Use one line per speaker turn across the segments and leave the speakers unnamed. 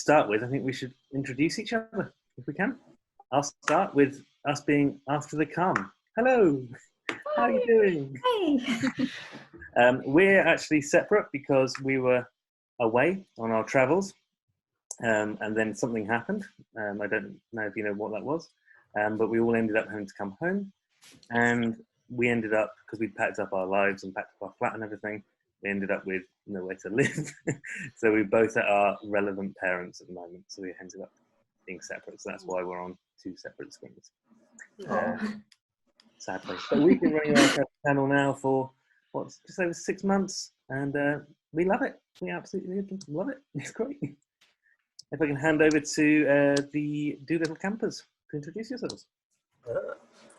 start with, I think we should introduce each other if we can. I'll start with us being after the calm. Hello, how are you doing?
Hey.
We're actually separate because we were away on our travels, and then something happened. I don't know if you know what that was, but we all ended up having to come home, and we ended up, because we packed up our lives and packed up our flat and everything, we ended up with nowhere to live. So we both are relevant parents at the moment, so we ended up being separate. So that's why we're on two separate screens. Sadly. But we've been running our channel now for just over 6 months, and we love it. We absolutely love it. It's great. If I can hand over to the Doolittle Campers to introduce yourselves.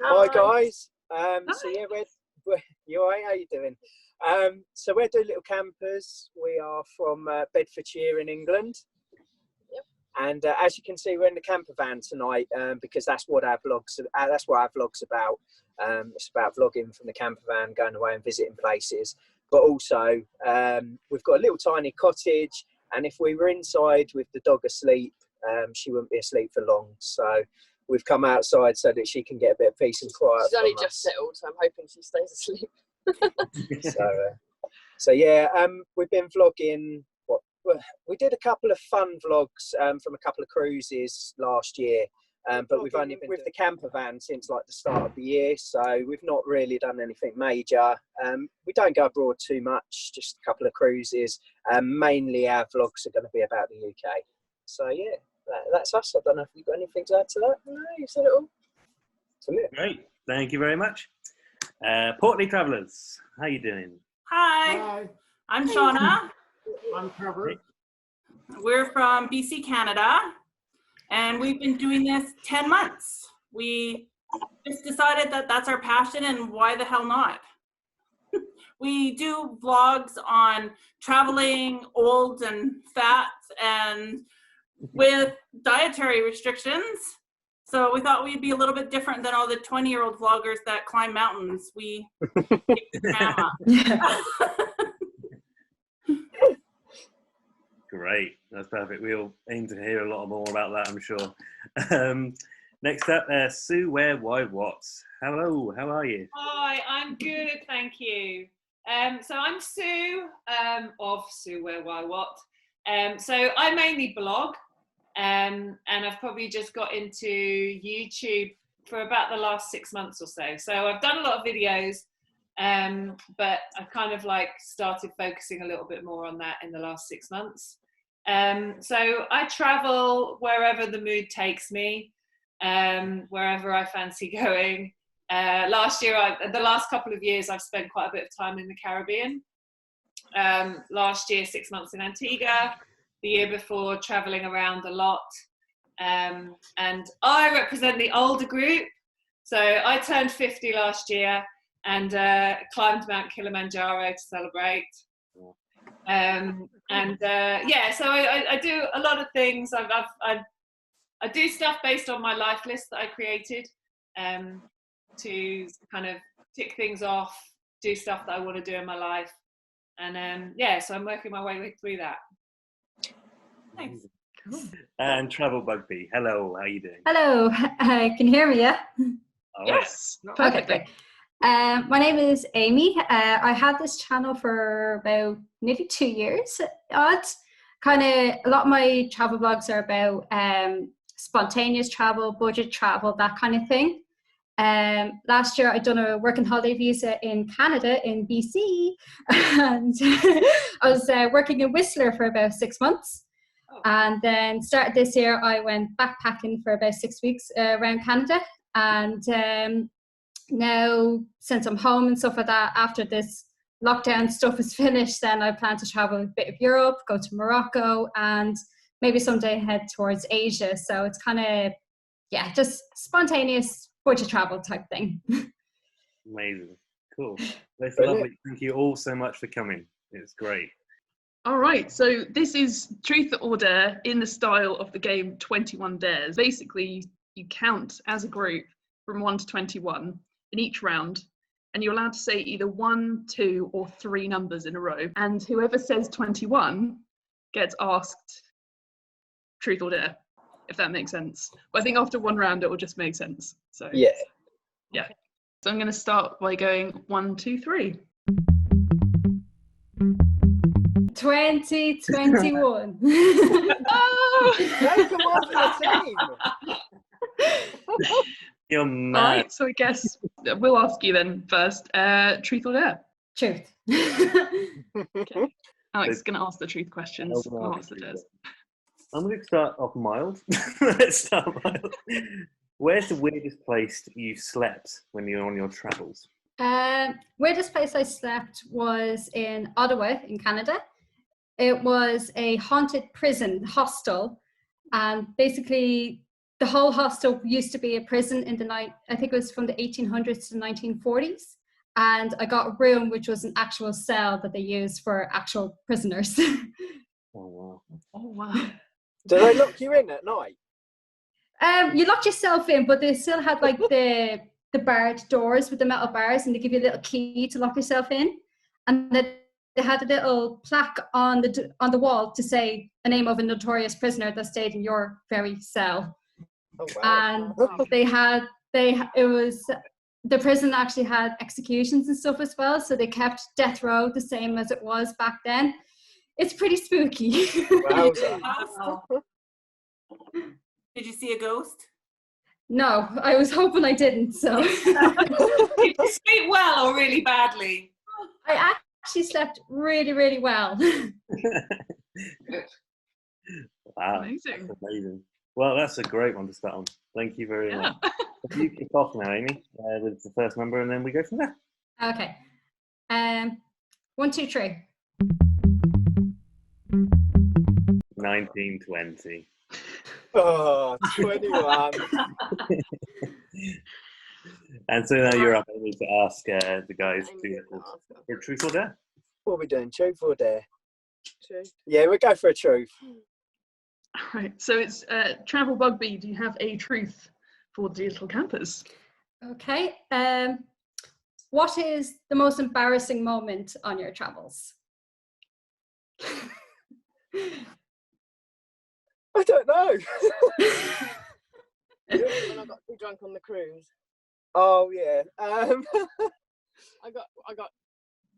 Hi guys. So yeah, we're you alright? How you doing? So we're Doolittle Campers. We are from Bedfordshire in England. Yep. And as you can see, we're in the camper van tonight because that's what our vlogs about. It's about vlogging from the camper van, going away and visiting places. But also, we've got a little tiny cottage, and if we were inside with the dog asleep, she wouldn't be asleep for long. So we've come outside so that she can get a bit of peace and quiet.
She's only just settled, so I'm hoping she stays asleep.
So yeah, we've been vlogging. We did a couple of fun vlogs from a couple of cruises last year, but we've only been with the camper van since like the start of the year, so we've not really done anything major. We don't go abroad too much, just a couple of cruises. Mainly our vlogs are going to be about the UK. So yeah, that's us. I don't know if you've got anything to add to that. No, you said it all.
Great, thank you very much. Portley Travellers, how you doing?
Hi. I'm Shauna.
I'm Trevor.
We're from BC, Canada, and we've been doing this 10 months. We just decided that that's our passion, and why the hell not? We do vlogs on traveling, old and fat, and with dietary restrictions. So we thought we'd be a little bit different than all the 20-year-old vloggers that climb mountains. We grandma.
Great, that's perfect. We'll aim to hear a lot more about that, I'm sure. Next up, Sue, where, why, what? Hello, how are you?
Hi, I'm good, thank you. So I'm Sue of Sue, where, why, what. So I mainly blog, and I've probably just got into YouTube for about the last 6 months or so. So I've done a lot of videos, but I've kind of like started focusing a little bit more on that in the last 6 months. So I travel wherever the mood takes me, wherever I fancy going. Last year, the last couple of years, I've spent quite a bit of time in the Caribbean. Last year, 6 months in Antigua. The year before, traveling around a lot. And I represent the older group. So I turned 50 last year and climbed Mount Kilimanjaro to celebrate. Yeah, so I do a lot of things. I do stuff based on my life list that I created to kind of tick things off, do stuff that I want to do in my life. And yeah, so I'm working my way through that. Thanks.
Cool. And Travel Bugby, hello, how are you doing?
Hello, can you hear me, yeah?
Yes,
Perfect. My name is Amy. I had this channel for about nearly 2 years odd. A lot of my travel blogs are about spontaneous travel, budget travel, that kind of thing. Last year I'd done a working holiday visa in Canada, in BC, and I was working in Whistler for about 6 months. And then started this year, I went backpacking for about 6 weeks around Canada. And now, since I'm home and stuff like that, after this lockdown stuff is finished, then I plan to travel a bit of Europe, go to Morocco, and maybe someday head towards Asia. So it's kind of, yeah, just spontaneous budget travel type thing.
Amazing. Cool. That's lovely. Thank you all so much for coming. It's great.
All right, so this is Truth or Dare in the style of the game 21 Dares. Basically, you count as a group from 1 to 21 in each round, and you're allowed to say either 1, 2, or 3 numbers in a row. And whoever says 21 gets asked truth or dare, if that makes sense. But I think after one round, it will just make sense. So
Yeah.
yeah. So I'm going to start by going 1, 2, 3.
2021.
Hey, come on for the team.
You're
All
mad.
right. So I guess we'll ask you then first. Truth or dare?
Truth.
Okay. Alex is going to ask the truth questions.
I'll
I'll
ask
ask the
you
dares.
I'm going to start off mild. Let's start mild. Where's the weirdest place you slept when you're on your travels?
Weirdest place I slept was in Ottawa, in Canada. It was a haunted prison hostel, and basically the whole hostel used to be a prison in the night. I think it was from the 1800s to the 1940s, and I got a room which was an actual cell that they used for actual prisoners.
Oh, wow.
Oh, wow.
Do they lock you in at night?
You locked yourself in, but they still had like the barred doors with the metal bars, and they give you a little key to lock yourself in. And then they had a little plaque on the wall to say the name of a notorious prisoner that stayed in your very cell.
Oh, wow.
And the prison actually had executions and stuff as well, so they kept death row the same as it was back then. It's pretty spooky.
Wowza.
Wow. Did you see a ghost?
No, I was hoping I didn't. So
Did you sleep well or really badly?
I actually slept really, really well.
Wow.
Amazing.
That's amazing. Well, that's a great one to start on. Thank you very
Yeah.
much. If you kick off now, Amy, with the first number, and then we go from there.
Okay. 1, 2, 3.
1920.
Oh, 21.
And so now you're up, Amy, to ask the guys
I'm
to
gonna ask her.
for truth or dare.
What are we doing? Truth or dare?
Truth.
Yeah, we'll go for a truth.
All right. So it's Travel Bugby. Do you have a truth for the little campers?
Okay. What is the most embarrassing moment on your travels?
I don't know.
When I got too drunk on the cruise,
Oh, yeah.
I got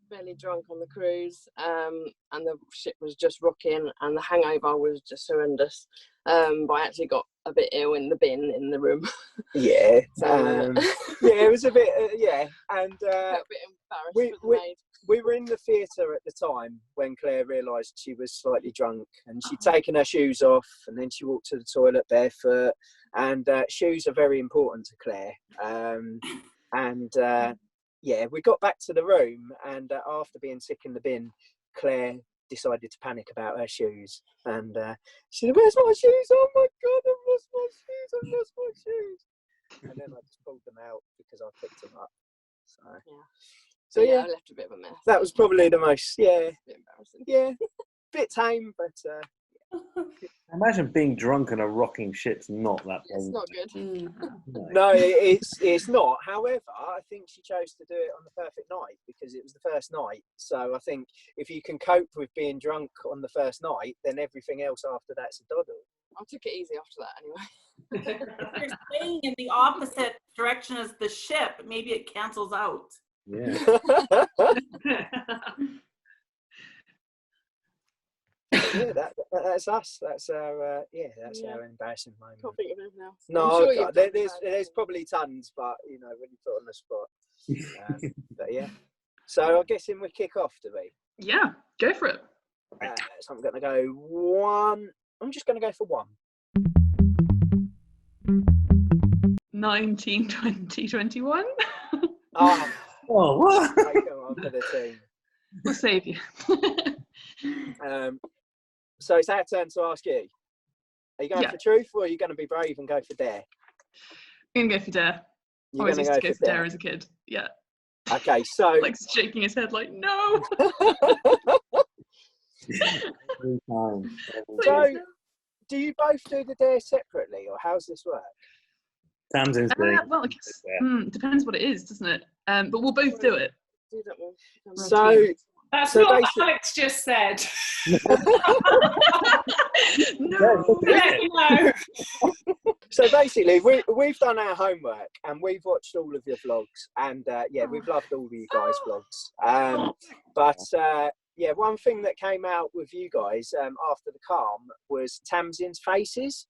fairly drunk on the cruise, and the ship was just rocking, and the hangover was just horrendous. But I actually got a bit ill in the bin in the room.
Yeah.
So,
Yeah, it was a bit, yeah. And
a bit embarrassed
we-
for the
we-
maid.
we were in the theatre at the time when Claire realised she was slightly drunk, and she'd taken her shoes off, and then she walked to the toilet barefoot. And shoes are very important to Claire. Yeah, we got back to the room, and after being sick in the bin, Claire decided to panic about her shoes. And she said, "Where's my shoes? Oh my God, I've lost my shoes! I've lost my shoes!" And then I just pulled them out because I picked them up. So
Yeah,
yeah,
I left a bit of a mess.
that was probably the most,
a bit embarrassing.
yeah, bit tame, but
Imagine being drunk on a rocking ship's not that
It's
pleasant.
not good.
No.
no, it's not. However, I think she chose to do it on the perfect night because it was the first night. So I think if you can cope with being drunk on the first night, then everything else after that's a doddle.
I took it easy after that anyway.
If you're staying in the opposite direction as the ship, maybe it cancels out.
Yeah.
Yeah, that's us. That's our that's
Yeah.
our embarrassing moment.
Can't think of anything else.
No,
I'm sure
God,
you've done
there's
bad.
probably tons, but you know when you put on the spot. But yeah, so I'm guessing we kick off, do we?
Yeah, go for it.
So I'm going to go 1. I'm just going to go for 1.
19, 20, 21.
Oh,
Oh, what?
come on for the team.
We'll save you.
So it's our turn to ask you. Are you going
Yeah.
for truth, or are you going to be brave and go for dare?
I'm going to go for dare. I
You're
always
going
used
to
to go for dare as a kid. Yeah.
Okay, so
Like shaking his head like, no.
Every time.
So, do you both do the dare separately, or how's this work?
Tamsin's doing.
Well, I guess it depends what it is, doesn't it? But we'll both do it.
Do that one.
So,
That's
So
not what
basically-
Alex just said.
No.
Let you know.
So basically, we've done our homework and we've watched all of your vlogs, and yeah, we've loved all of you guys' vlogs. But yeah, one thing that came out with you guys after the calm was Tamsin's faces.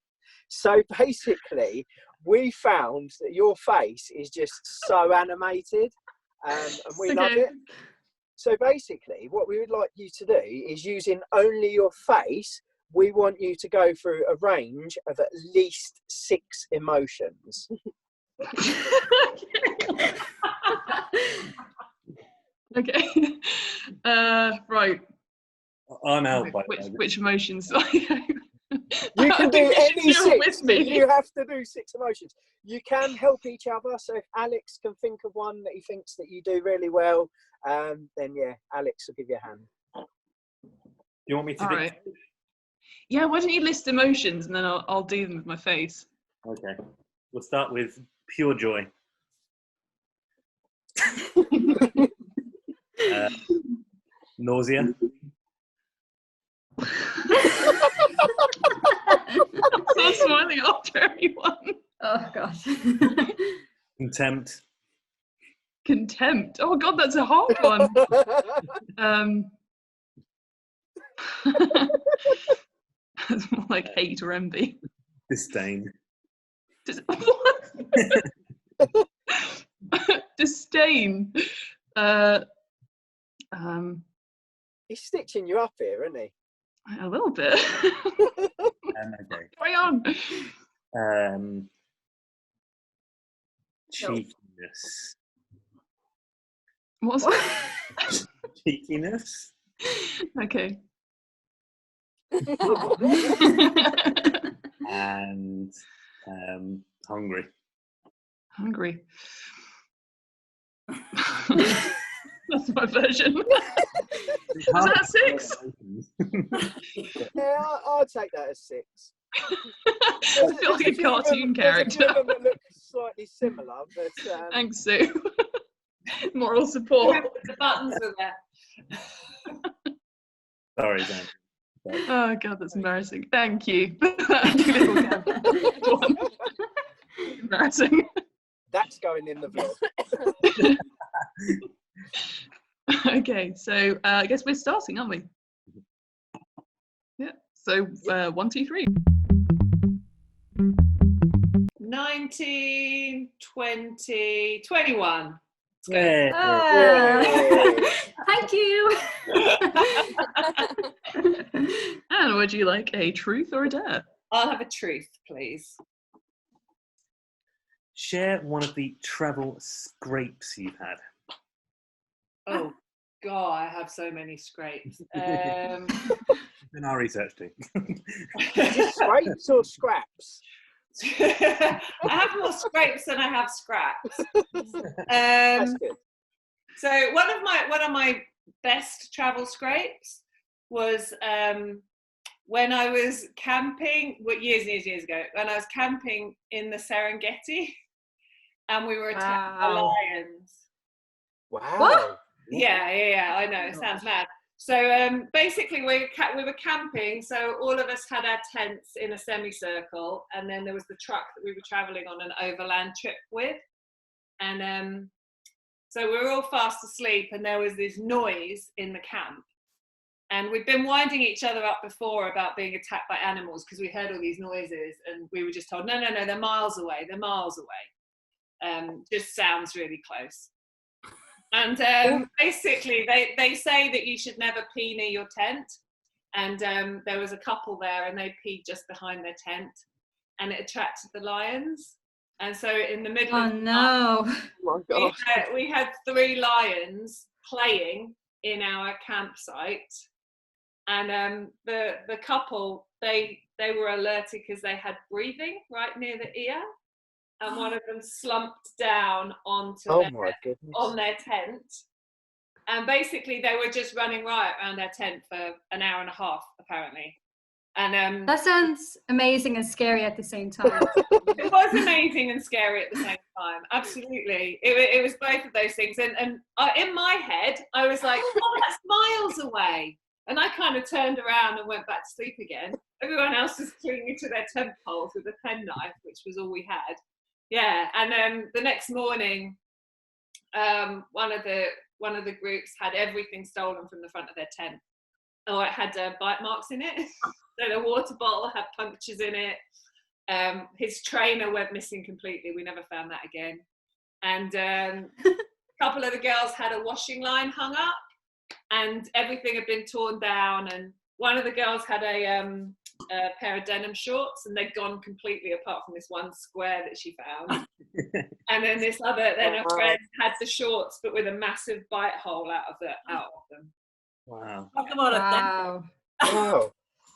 So basically, we found that your face is just so animated, and we love
Okay.
it. So basically, what we would like you to do is, using only your face, we want you to go through a range of at least 6 emotions.
Okay. Right.
I'm out by the way.
Which emotions?
You can do any
You're
6.
with me.
You have to do 6 emotions. You can help each other. So if Alex can think of one that he thinks that you do really well, then yeah, Alex will give you a hand.
Do you want me to
All
do?
right. Yeah, why don't you list emotions and then I'll do them with my face.
Okay. We'll start with pure joy. Nausea.
I'm smiling after everyone.
Oh gosh.
Contempt.
Contempt. Oh god, that's a hard one. That's more like hate or envy.
Disdain.
What? Disdain.
He's stitching you up here, isn't he?
A little bit.
Okay.
Carry on.
Cheekiness.
What's
Cheekiness.
okay.
And hungry.
Hungry. That's my version. Was that 6?
Yeah, I'll take that as 6.
I feel like a cartoon character.
There's a few of them that look slightly similar, but
Thanks, Sue. Moral support.
The buttons are there.
Sorry, Dan. Sorry.
Oh god, that's embarrassing. Thank you. Embarrassing.
that's going in the vlog.
Okay, so I guess we're starting, aren't we? Yeah. So 1, 2, 3.
19, 20, 21.
Yeah.
Ah,
Yay.
thank you.
And would you like a truth or a dare?
I'll have a truth, please.
Share one of the travel scrapes you've had.
Oh, God, I have so many scrapes.
In our research team.
Is it scrapes or scraps?
I have more scrapes than I have scraps.
That's good.
So one of my best travel scrapes was when I was camping, years and years ago, when I was camping in the Serengeti, and we were attacked by
Wow.
lions.
Wow.
What?
Yeah, I know, it sounds mad. So basically we were camping, so all of us had our tents in a semicircle, and then there was the truck that we were traveling on an overland trip with. And so we were all fast asleep, and there was this noise in the camp. And we'd been winding each other up before about being attacked by animals, because we heard all these noises, and we were just told, no, they're miles away, just sounds really close. And basically they say that you should never pee near your tent, and there was a couple there, and they peed just behind their tent, and it attracted the lions. And so in the middle
Oh
of the night,
no.
Oh my god.
we had 3 lions playing in our campsite, and the couple, they were alerted because they had breathing right near the ear, and one of them slumped down onto
Oh my goodness.
on their tent, and basically they were just running riot around their tent for an hour and a half apparently. And
That sounds amazing and scary at the same time.
it was amazing and scary at the same time. Absolutely, it was both of those things. And in my head, I was like, "Oh, that's miles away." And I kind of turned around and went back to sleep again. Everyone else was clinging to their tent poles with a penknife, which was all we had. Yeah, and the next morning, one of the groups had everything stolen from the front of their tent. Oh, it had bite marks in it. So the water bottle had punctures in it. His trainer went missing completely. We never found that again. And a couple of the girls had a washing line hung up, and everything had been torn down. And one of the girls had a pair of denim shorts, and they'd gone completely apart from this one square that she found. And then her friend had the shorts, but with a massive bite hole out of them.
Wow.
Talk about it then.
Wow.
Wow.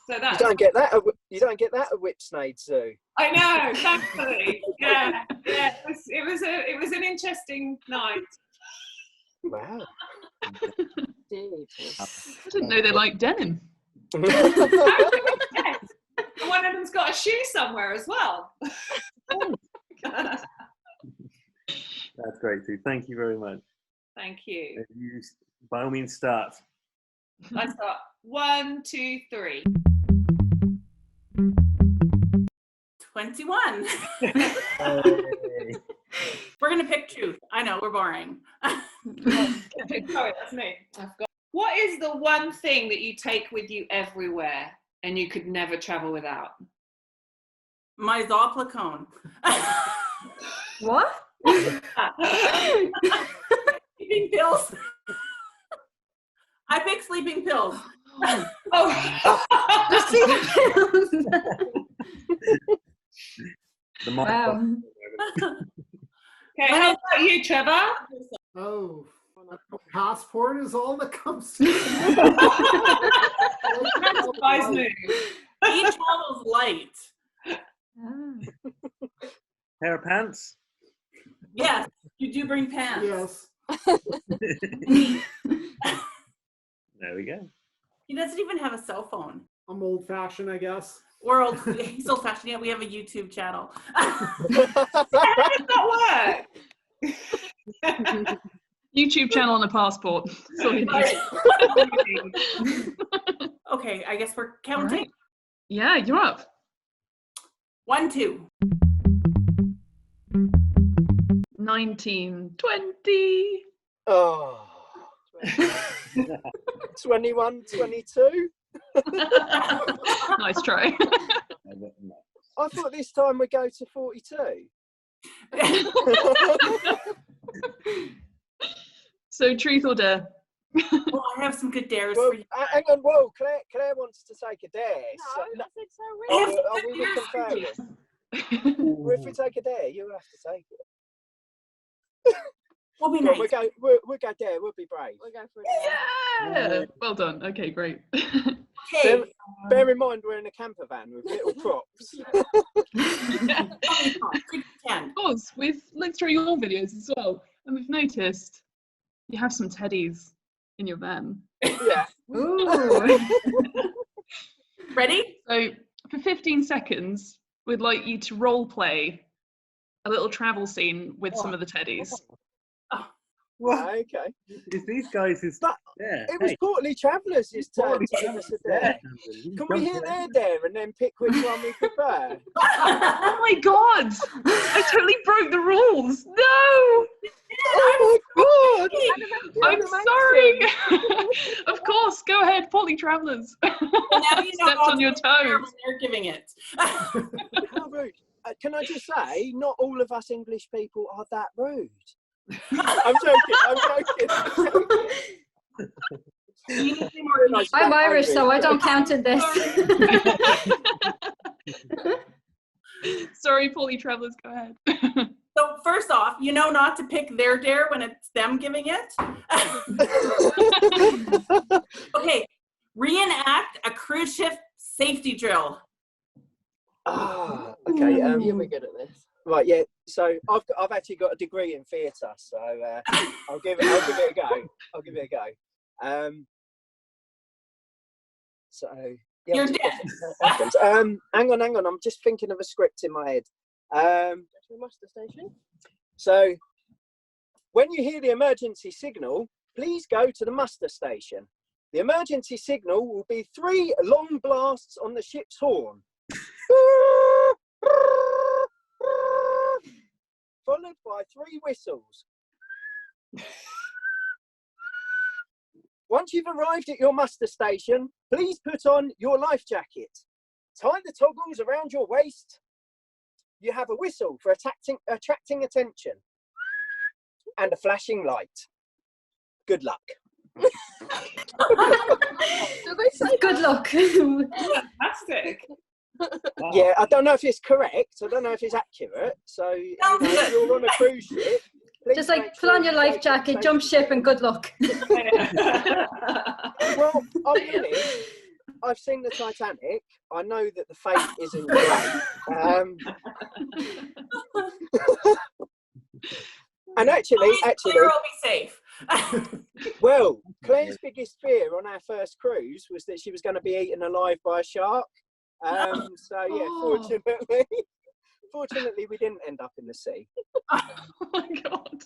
So
You
that's,
don't get that. You don't get that at Whipsnade Zoo.
I know, thankfully. Yeah. It was an interesting night.
Wow.
Jesus.
I didn't know they liked denim.
Yes. And one of them's got a shoe somewhere as well.
That's great, Sue. Thank you very much.
Thank you.
You, by all means, start.
I start 1, 2, 3.
21.
Hey.
We're gonna pick truth. I know we're boring.
Sorry, that's me. I forgot. What is the one thing that you take with you everywhere and you could never travel without?
My Zoplicone.
What?
Sleeping pills. I pick sleeping pills.
Oh.
The mic
Wow.
button.
Okay, how about you, Trevor?
Oh, a passport is all that comes to
That's a wise move.
He travels light.
Ah.
Pair of pants.
Yes, you do bring pants.
Yes.
There we go.
He doesn't even have a cell phone.
I'm old fashioned, I guess.
He's old fashioned. Yeah, we have a YouTube channel.
How did that work?
YouTube channel and a passport. That's all you need.
Okay, I guess we're counting.
Right. Yeah, you're up.
1, 2.
19, 20.
Oh. 21, 22.
Nice try.
I thought this time we'd go to 42.
So, truth or dare?
Oh, I have some good dares
Well,
for you.
hang on, whoa, Claire wants to take a dare.
No,
So,
that's so
I have
weird.
some
are
good
we
dares for
confirming?
you.
Well, if we take a dare, you'll have to take it.
We'll be
Well,
nice.
we'll go dare, we'll be brave.
We'll go for it.
Yeah. Well done. Okay, great.
Okay.
Bear in mind we're in a camper van with little props.
Of course, we've looked through your videos as well, and we've noticed you have some teddies in your van.
Yeah.
Ooh.
Ready?
So, for 15 seconds, we'd like you to role play a little travel scene with some of the teddies.
What?
Okay.
Is these guys is
But
yeah.
it was Portly Travellers' turn
Portly
to give us a dare.
You
Can we
jumped
hear
there.
their dare and then pick which one we prefer?
Oh my god! I totally broke the rules! No!
Oh my god!
I'm sorry! Of course, go ahead, Portly Travellers.
Now you know
Stepped
how
on your
to prepare
toes.
when they're giving it.
How rude. Can I just say, not all of us English people are that rude. I'm joking.
You need to be more nice.
I'm Irish, so I don't count in this.
Sorry, Portly Travellers, go ahead.
So first off, you know not to pick their dare when it's them giving it. Okay, reenact a cruise ship safety drill.
Okay.
Yeah, we're good at this.
Right. Yeah. So I've actually got a degree in theatre, so I'll give it a go. So Yeah,
You're
I'm
dead.
just- hang on. I'm just thinking of a script in my head.
Muster station.
So, when you hear the emergency signal, please go to the muster station. The emergency signal will be 3 long blasts on the ship's horn, followed by 3 whistles. Once you've arrived at your muster station, please put on your life jacket. Tie the toggles around your waist. You have a whistle for attracting attention and a flashing light. Good luck.
Do they say
Good luck.
Fantastic.
Wow.
Yeah, I don't know if it's correct. I don't know if it's accurate. So, if you're on a cruise ship, please
Just
make
like put on
sure
your
you
life
take
jacket,
your
jump
safety
ship, and good luck.
Well, I'll be honest, I've seen the Titanic. I know that the fate isn't great. And actually,
Claire will be safe.
well, Claire's biggest fear on our first cruise was that she was going to be eaten alive by a shark. So yeah,
Oh.
fortunately, we didn't end up in the sea.
Oh my god.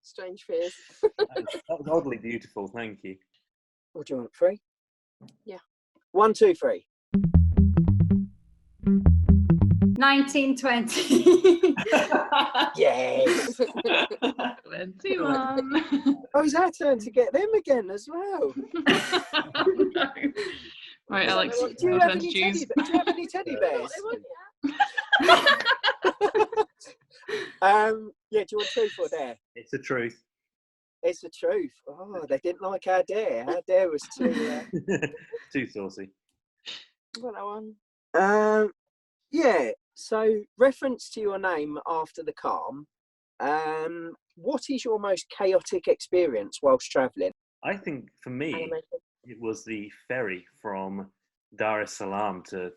strange fears?
That was oddly beautiful. Thank you.
What do you want? 3?
Yeah.
1, 2, 3.
1920.
Yes.
21.
Oh, it's our turn to get them again as well.
No. Right, Alex,
Do you
your
have
turn to
any
choose.
teddy bears? Yeah, do you want truth or dare?
It's the truth.
It's the truth. Oh, they didn't like our dare. Our dare was too.
Too saucy.
Got that one.
Yeah. So, reference to your name after the calm. What is your most chaotic experience whilst travelling?
I think for me,
Animation.
it was the ferry from Dar es Salaam to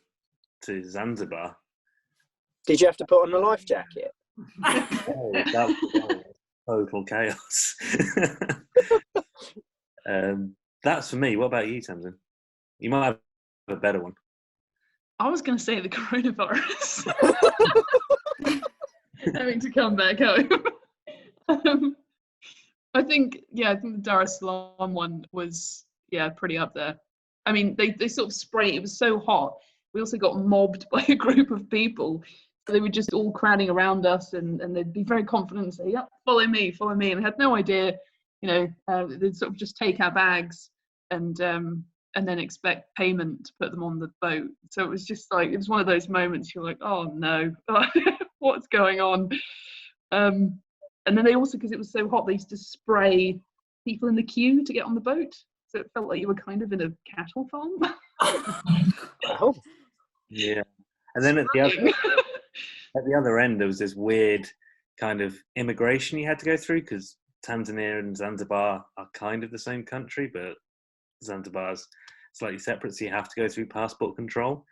Zanzibar.
Did you have to put on a life jacket?
Oh, that was total chaos. That's for me. What about you, Tamsin? You might have a better one.
I was going to say the coronavirus. Having to come back home. I think the Dar es Salaam one was, pretty up there. I mean, they sort of sprayed, it was so hot. We also got mobbed by a group of people. So they were just all crowding around us and they'd be very confident and say, yeah, follow me. And they had no idea, they'd sort of just take our bags and then expect payment to put them on the boat. So it was just like, it was one of those moments you're like, oh no, what's going on? And then they also, because it was so hot, they used to spray people in the queue to get on the boat. So it felt like you were kind of in a cattle farm.
Oh,
Yeah. And then at the other end, there was this weird kind of immigration you had to go through, because Tanzania and Zanzibar are kind of the same country, but Zanzibar's slightly separate, so you have to go through passport control.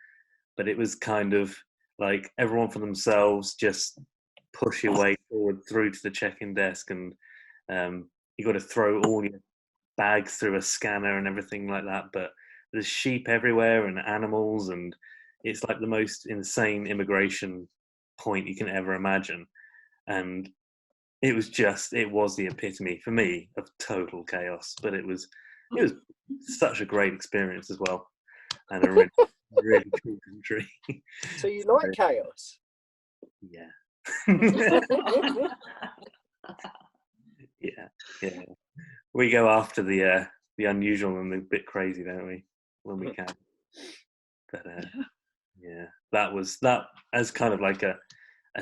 But it was kind of like everyone for themselves, just push your way forward through to the check-in desk, and you got to throw all your bags through a scanner and everything like that. But there's sheep everywhere and animals, and it's like the most insane immigration point you can ever imagine. And it was the epitome for me of total chaos, but it was such a great experience as well, and a really, really cool country.
so you like chaos?
Yeah. Yeah. We go after the unusual and the bit crazy, don't we, when we can? But that as kind of like a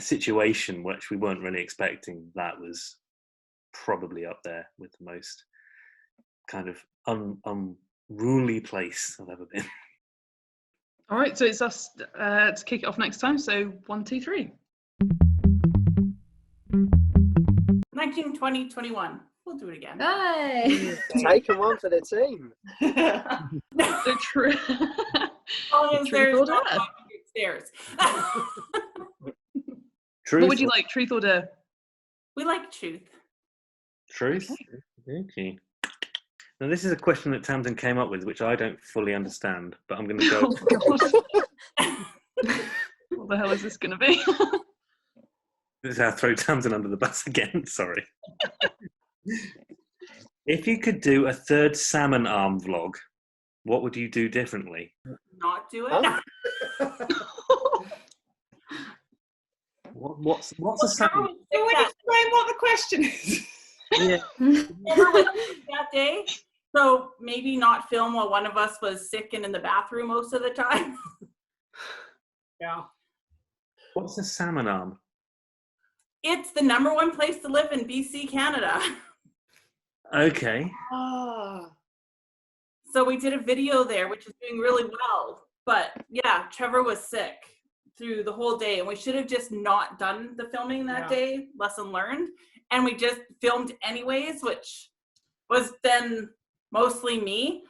situation which we weren't really expecting. That was probably up there with the most kind of unruly place I've ever been.
All right, so it's us to kick it off next time. So 1, 2, 3.
19, 20, 21. We'll do it again.
Hi.
Taking one for the team.
So true.
Oh,
Truth
there's
or
not
dare?
upstairs.
Truth.
What would you like, truth or dare?
We like truth.
Truth. Okay. Now, this is a question that Tamsin came up with, which I don't fully understand, but I'm going to go.
Oh, God. What the hell is this going to be?
This is how I throw Tamsin under the bus again. Sorry. If you could do a third salmon arm vlog, what would you do differently?
Not do it.
Huh?
What's a salmon?
You would explain what the question is.
Yeah.
Never went that day. So maybe not film while one of us was sick and in the bathroom most of the time.
Yeah.
What's a salmon arm?
It's the #1 place to live in BC, Canada.
Okay.
Oh.
So we did a video there, which is doing really well. But yeah, Trevor was sick through the whole day, and we should have just not done the filming that day. Lesson learned. And we just filmed anyways, which was then mostly me.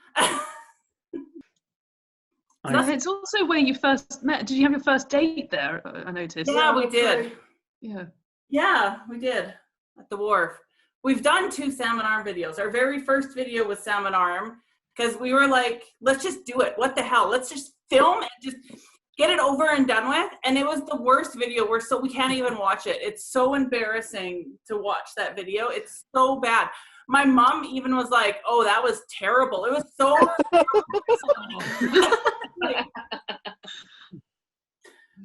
It's also where you first met. Did you have your first date there? I noticed.
Yeah, we did.
Yeah.
Yeah, we did at the wharf. We've done 2 salmon arm videos. Our very first video was salmon arm because we were like, let's just do it. What the hell? Let's just film and just get it over and done with. And it was the worst video. We can't even watch it. It's so embarrassing to watch that video. It's so bad. My mom even was like, oh, that was terrible. It was so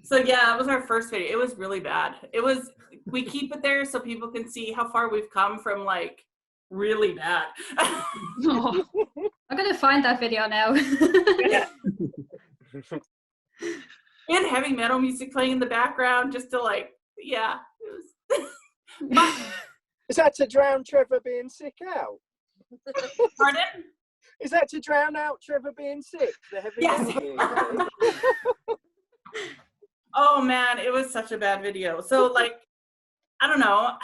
So yeah, that was our first video. It was really bad. We keep it there so people can see how far we've come from like really bad.
Oh.
I'm gonna find that video now.
We had heavy metal music playing in the background just to like, yeah. It was
Is that to drown Trevor being sick out?
Pardon?
Is that to drown out Trevor being sick? The heavy
Yes.
metal music?
Oh man, it was such a bad video. So like, I don't know.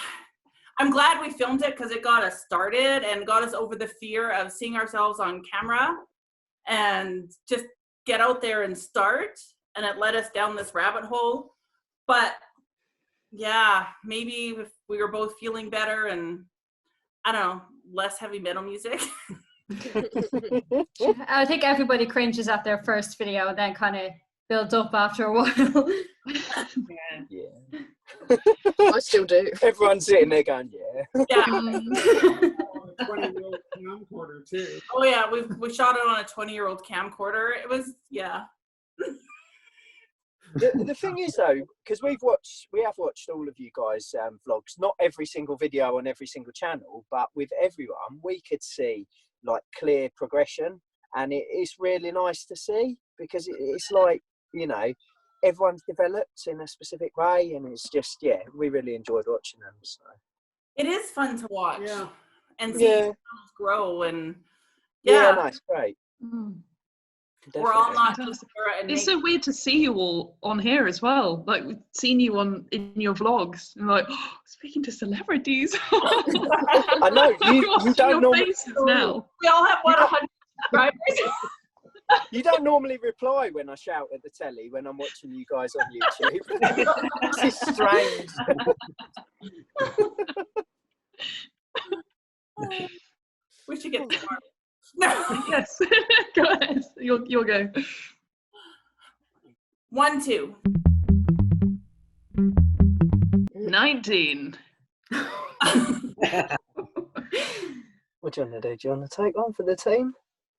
I'm glad we filmed it because it got us started and got us over the fear of seeing ourselves on camera and just get out there and start. And it led us down this rabbit hole. But yeah, maybe if we were both feeling better and I don't know, less heavy metal music.
I think everybody cringes at their first video and then kind of builds up after a while.
Yeah.
I still do.
Everyone's sitting there going, yeah.
Yeah.
20-year-old camcorder too.
Oh yeah, we shot it on a 20-year-old camcorder. It was, yeah.
The thing is though, because we have watched all of you guys' vlogs, not every single video on every single channel, but with everyone, we could see like clear progression, and it's really nice to see because it's like, you know, everyone's developed in a specific way, and it's just, yeah, we really enjoyed watching them. So
It is fun to watch
Yeah.
and see themselves grow, and
yeah, nice, great.
we're all
Definitely.
not
Fantastic.
just Sarah and
It's
Nate.
so weird to see you all on here as well. Like we've seen you in your vlogs, and like speaking to celebrities.
I know you
Watching
don't
your
normally
faces now.
We all have 100 subscribers.
you don't normally reply when I shout at the telly when I'm watching you guys on YouTube. This is strange.
We should get smart. No.
Yes. Go ahead. You'll go.
1, 2.
19.
What do you want to do? Do you want to take one for the team?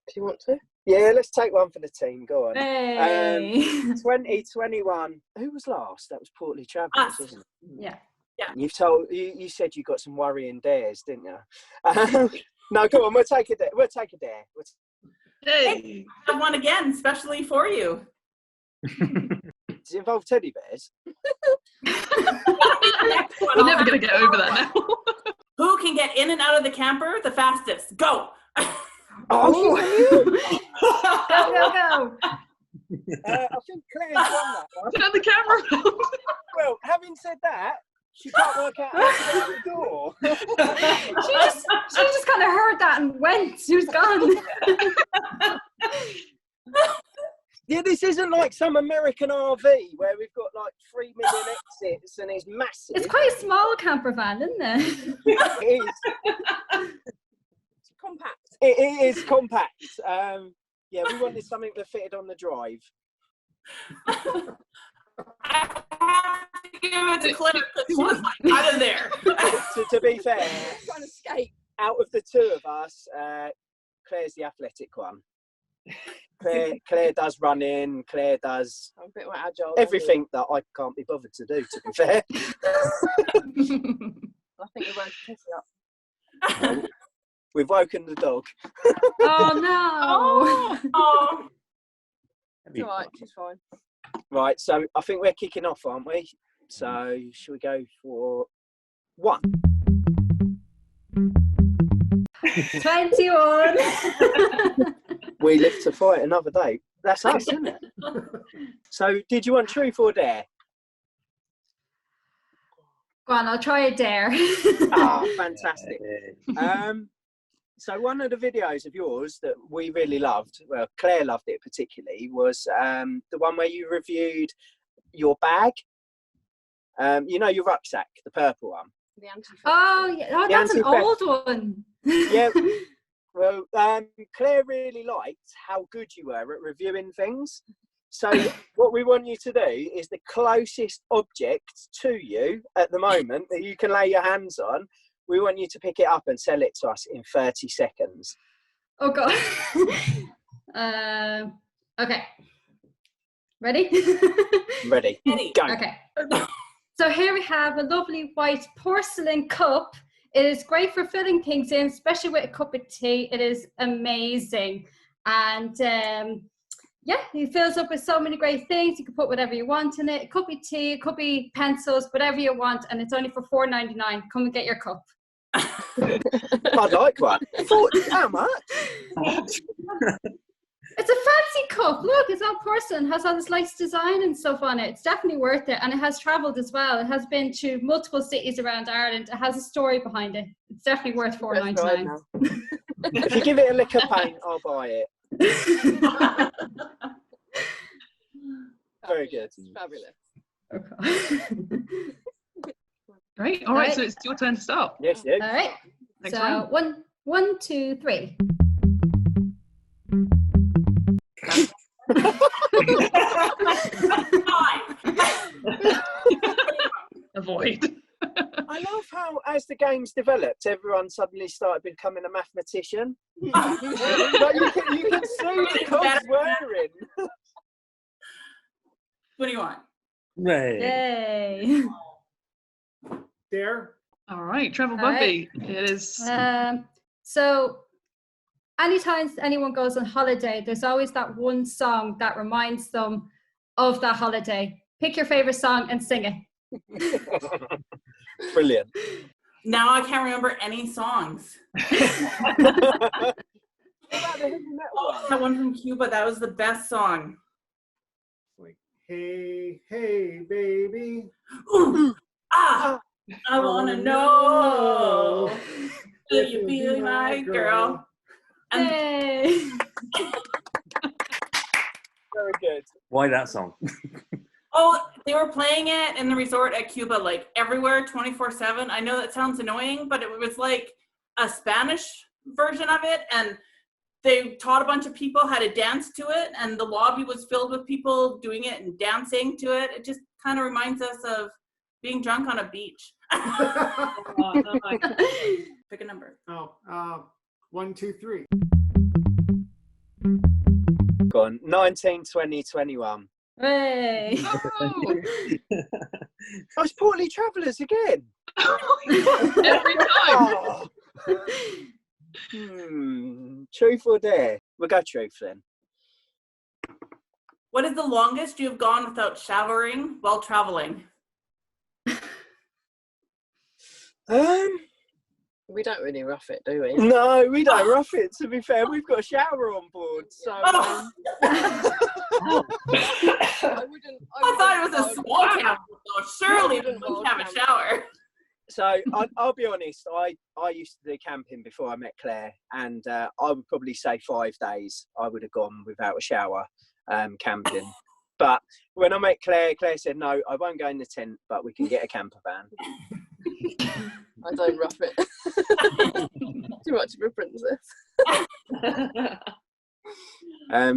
If you want to.
Yeah, let's take one for the team. Go on.
Hey.
2021. Who was last? That was Portly Travellers,
Us.
wasn't it?
Yeah.
You said you got some worrying dares, didn't you? No, go on. We'll take a dare.
Hey.
I have one again, especially for you.
Does it involve teddy bears?
We're never going to get over that now.
Who can get in and out of the camper the fastest? Go!
Oh,
Go.
I think Claire's won that one.
Turn the camera around.
Well, having said that, she can't work out how to get out the door.
She just kind of heard that and went. She was gone.
Yeah, this isn't like some American RV where we've got like 3 million exits and it's massive.
It's quite a small camper van, isn't it?
It is.
It's compact.
It is compact. Yeah, we wanted something that fitted on the drive.
I have to give it to Claire because she was like out of there.
To be fair,
Trying to skate.
out of the two of us, Claire's the athletic one. Claire does running. Claire does
I'm a bit more agile.
everything that I can't be bothered to do. To be fair,
I think we're both pissing up.
we've woken the dog.
Oh no!
Oh,
It's all right. She's fine.
Right, so I think we're kicking off, aren't we? So should we go for 1?
21.
We live to fight another day. That's us, isn't it? So, did you want truth or dare?
Go on, I'll try a dare.
Ah, fantastic. So one of the videos of yours that we really loved, well, Claire loved it particularly, was the one where you reviewed your bag. You know, your rucksack, the purple one.
The anti.
Oh, yeah. Oh,
The
that's an
anti-theft.
old one.
Yeah. Well, Claire really liked how good you were at reviewing things. So what we want you to do is the closest object to you at the moment that you can lay your hands on. We want you to pick it up and sell it to us in 30 seconds.
Oh god. Okay. Ready?
Ready?
Eddie.
Go.
Okay. So here we have a lovely white porcelain cup. It is great for filling things in, especially with a cup of tea. It is amazing. And yeah, it fills up with so many great things. You can put whatever you want in it. It could be tea, it could be pencils, whatever you want. And it's only for $4.99. Come and get your cup.
I'd like one. How much?
It's a fancy cup. Look, it's all porcelain. It has all this nice design and stuff on it. It's definitely worth it. And it has travelled as well. It has been to multiple cities around Ireland. It has a story behind it. It's definitely worth $4.99.
If you give it a lick of paint, I'll buy it. Very good.
Fabulous.
Okay.
Great. All right,
Right.
so it's your turn to start.
Yes, you.
All right.
Next
So
round.
one, 2, 3.
Avoid.
I love how, as the game's developed, everyone suddenly started becoming a mathematician. Like you can see the cogs whirring.
21.
Right.
Yay.
Dare?
All right, Travel
All
Bugby. It is.
So anytime anyone goes on holiday, there's always that one song that reminds them of that holiday. Pick your favorite song and sing it.
Brilliant.
Now I can't remember any songs.
What about the heavy metal one?
That one from Cuba, that was the best song.
Like, hey, hey, baby.
Ooh, I want to know if you be my girl. And
Yay.
Very good.
Why that song?
oh, they were playing it in the resort at Cuba, like everywhere, 24/7. I know that sounds annoying, but it was like a Spanish version of it, and they taught a bunch of people how to dance to it, and the lobby was filled with people doing it and dancing to it. It just kind of reminds us of being drunk on a beach. Pick a number.
1, 2, 3.
Go on. 19, 20, 21.
Hey.
Oh,
Oh, it's Portly Travellers again.
every time.
Oh. Truth or dare? We'll go truth then.
What is the longest you have gone without showering while traveling?
We don't really rough it, do we?
No, we don't rough it. To be fair, we've got a shower on board. So
Oh. I thought it was a small town, so surely we wouldn't have a shower.
So I'll be honest. I used to do camping before I met Claire, and I would probably say 5 days I would have gone without a shower camping. But when I met Claire, Claire said, "No, I won't go in the tent, but we can get a camper van."
I don't rough it. Too much of a princess.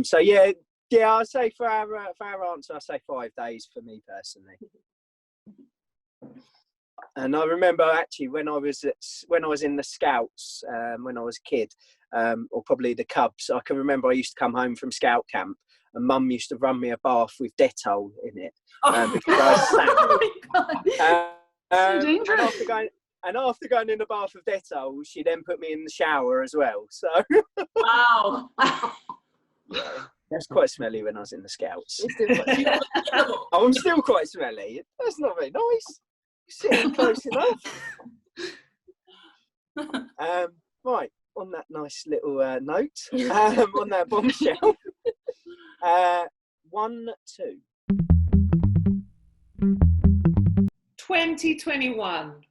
So yeah, I'd say for our answer, I say 5 days for me personally. And I remember actually when I was in the Scouts, when I was a kid, or probably the Cubs, I can remember I used to come home from Scout camp and Mum used to run me a bath with Dettol in it because I was
So dangerous.
And after going in the bath with Dettol, she then put me in the shower as well. So
Wow.
yeah, that's quite smelly when I was in the Scouts.
It's still quite-
I'm still quite smelly. That's not very nice. Sitting close enough. Right, on that nice little note, on that bombshell. 1, 2.
2021.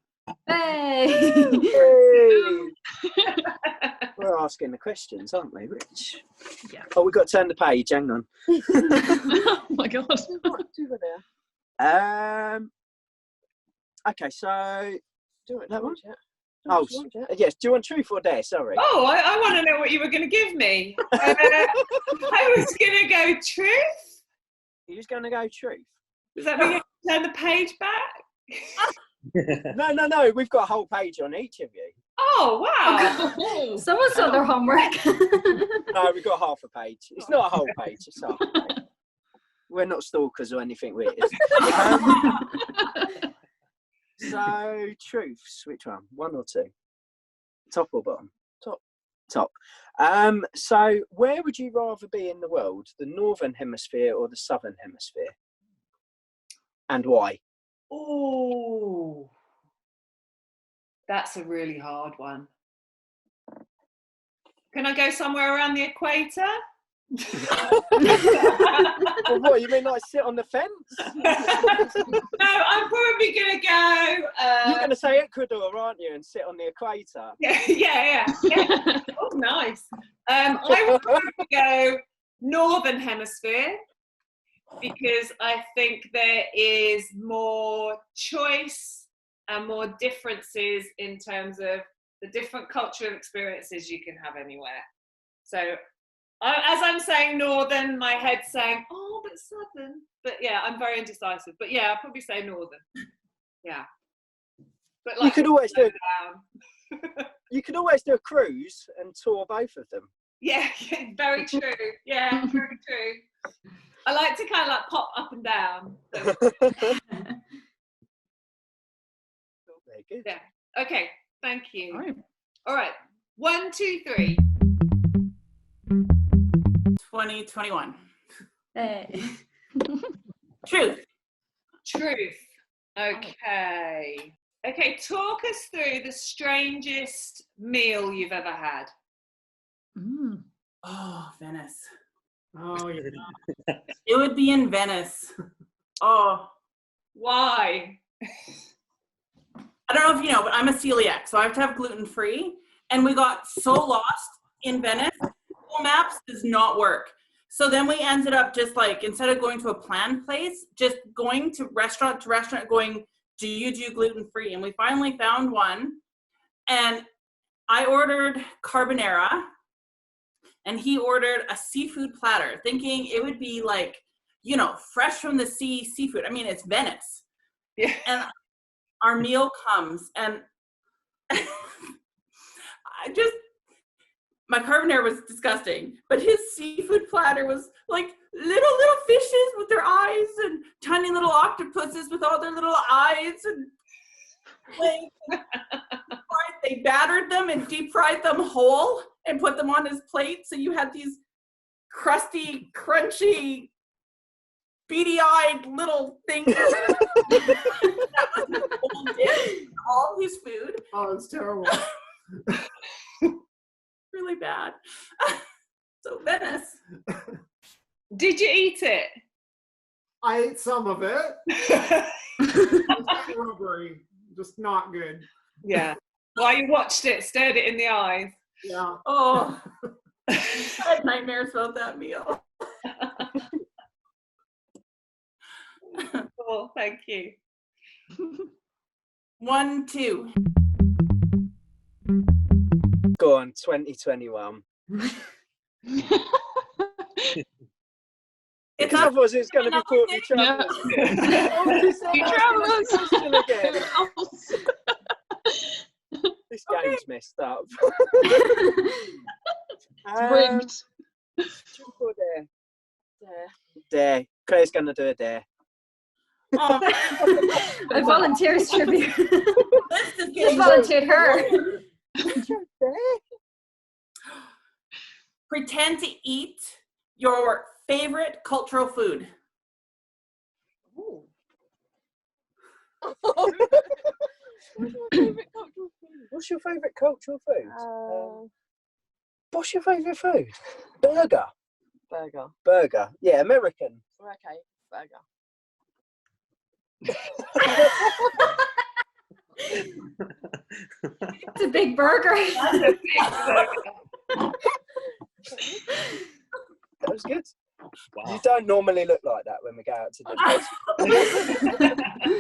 Hey.
We're asking the questions, aren't we, Rich?
Yeah.
Oh, we've got to turn the page. Hang on.
Oh my god.
What do you there?
Okay, so
Do it.
That one?
Yet.
Oh, yes. Do you want truth or dare? Sorry.
Oh, I want to know what you were going to give me. I was going to go truth.
You're just going to go truth.
Does that mean you turn the page back?
No. We've got a whole page on each of you.
Oh, wow.
Someone's done their homework.
No, we've got half a page. It's not a whole page. It's half a page. We're not stalkers or anything weird. So, truths. Which one? 1 or 2? Top or bottom? Top. So, where would you rather be in the world? The Northern Hemisphere or the Southern Hemisphere? And why?
Oh, that's a really hard one. Can I go somewhere around the equator?
Well, what, you mean like sit on the fence?
No, I'm probably going to go...
You're going to say Ecuador, aren't you, and sit on the equator?
Yeah. Oh, nice. I would probably go Northern Hemisphere because I think there is more choice and more differences in terms of the different cultural experiences you can have anywhere. So as I'm saying Northern, my head's saying, oh, but Southern. But yeah, I'm very indecisive. But yeah, I'll probably say Northern. Yeah. But like,
you could always do a cruise and tour both of them.
Yeah, very true. Yeah, very true. I like to kind of like pop up and down. So.
Very good.
Yeah. Okay. Thank you.
All right.
All right. 1, 2, 3.
2021.
Hey.
Truth.
Truth. Okay. Okay. Talk us through the strangest meal you've ever had.
Oh, Venice.
Oh, yeah.
It would be in Venice. Oh,
Why?
I don't know if you know, but I'm a celiac, so I have to have gluten-free. And we got so lost in Venice, Google Maps does not work. So then we ended up just like, instead of going to a planned place, just going to restaurant, going, do you do gluten-free? And we finally found one. And I ordered carbonara, and he ordered a seafood platter, thinking it would be like, you know, fresh from the sea seafood. I mean, it's Venice.
Yeah.
And our meal comes, and my carbonara was disgusting, but his seafood platter was like little fishes with their eyes and tiny little octopuses with all their little eyes, and they battered them and deep fried them whole and put them on his plate. So you had these crusty, crunchy, beady-eyed little things. That was his whole dish, all his food.
Oh, it's terrible.
Really bad. So Venice.
Did you eat it?
I ate some of it. It's rubbery, just not good.
Yeah. While you watched it, stared it in the eyes.
Yeah.
Oh, I had nightmares about that meal.
Oh, thank you.
1, 2.
Go on, 2021.
It's
Because
not
otherwise it's going to be Courtney
Yeah.
Travers.
Travers.
Again. This game's messed up.
Rigged.
Truth or dare?
Dare.
Dare. Claire's going to do a dare.
oh,
I volunteer as tribute.
this is
I
getting
volunteered her.
Dare?
pretend to eat your favorite cultural food.
What's your favourite cultural food? What's your favourite food? Burger.
Burger.
Burger. Yeah, American.
Okay, burger.
It's a big burger.
That was good.
Wow.
You don't normally look like that when we go out to dinner.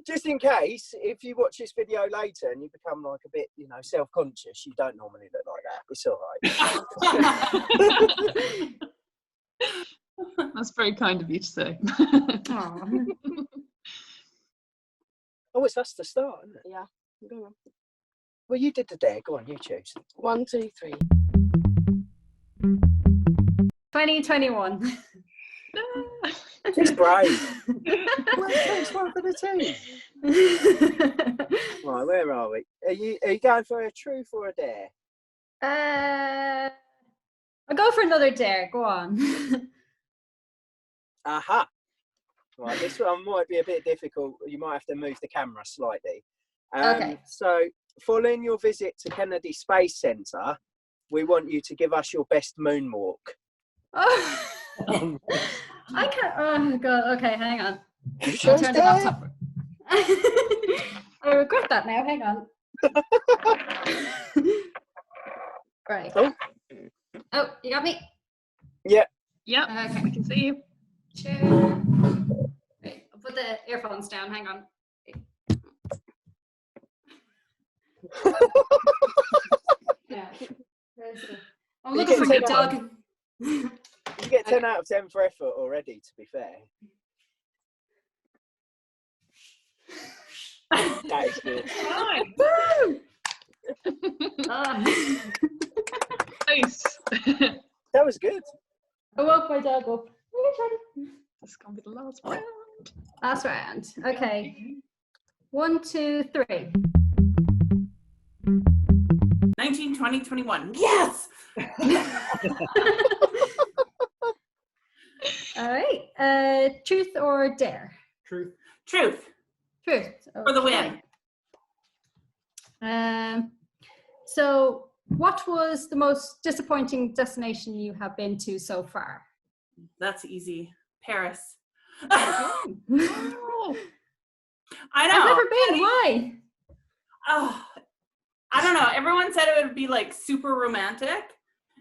Just in case, if you watch this video later and you become like a bit, self-conscious, you don't normally look like that. It's all right.
That's very kind of you to say.
Aw.
Oh, it's us to start, isn't it?
Yeah. Go on.
Well, you did the dare. Go on, you choose.
1, 2, 3.
2021.
She's brave. Thanks one for the team. Right, where are we? Are you going for a truth or a dare?
I'll go for another dare. Go on.
Aha. Right, this one might be a bit difficult. You might have to move the camera slightly.
Okay.
So, following your visit to Kennedy Space Centre, we want you to give us your best moonwalk.
Oh, I can't. Oh god. Okay, hang on. I'll
Chose
turn the
dare.
laptop. I regret that now. Hang on. Right.
Oh.
Oh, you got me.
Yep,
Okay.
we can see you.
Sure. Wait, I'll put the earphones down. Hang on. Yeah. I'm
You
looking for
get
my
10
dog.
You get 10 out of 10 for effort already, to be fair. That is good.
Ah.
Nice.
That was good.
I woke my dog up.
This is going to be the last round.
Last round. Okay. 1, 2, 3.
19, 20, 21. Yes!
All right. Truth or dare?
Truth.
Truth
Truth.
for the win.
So, what was the most disappointing destination you have been to so far?
That's easy. Paris.
Oh,
I know.
I've never been. Why?
Oh, I don't know. Everyone said it would be like super romantic.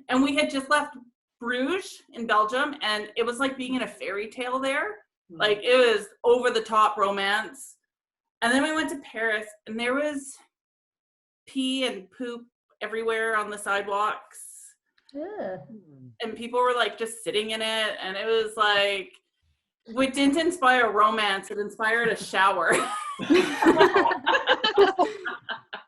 And we had just left Bruges in Belgium, and it was like being in a fairy tale there. Like it was over the top romance. And then we went to Paris, and there was pee and poop everywhere on the sidewalks.
Ugh.
And people were like just sitting in it. And it was like, it didn't inspire romance, it inspired a shower.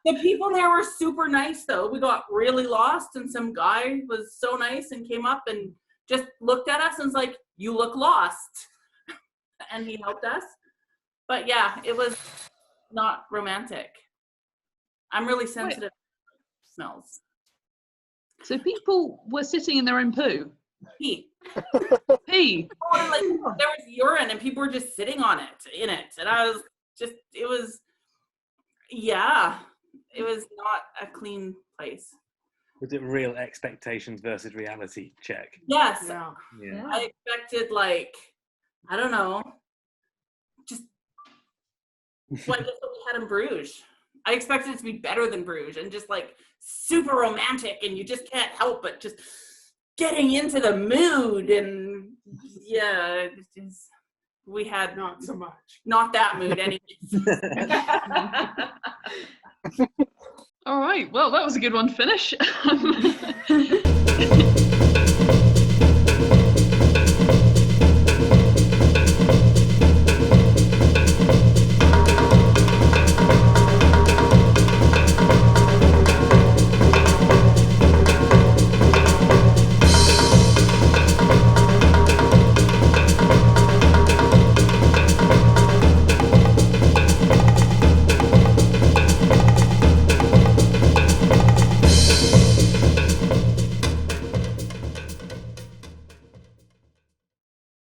The people there were super nice though. We got really lost, and some guy was so nice and came up and just looked at us and was like, "You look lost." And he helped us. But yeah, it was not romantic. I'm really sensitive to smells.
So people were sitting in their own poo.
Pee.
Pee.
Or like there was urine and people were just sitting on it, in it. And I was just, it was not a clean place.
Was it real expectations versus reality check?
Yes.
Yeah.
Yeah.
I expected like, I don't know, just what we had in Bruges. I expected it to be better than Bruges and just like super romantic, and you just can't help but just getting into the mood. And yeah, we had
Not so much.
not that mood anyways.
All right. Well, that was a good one to finish.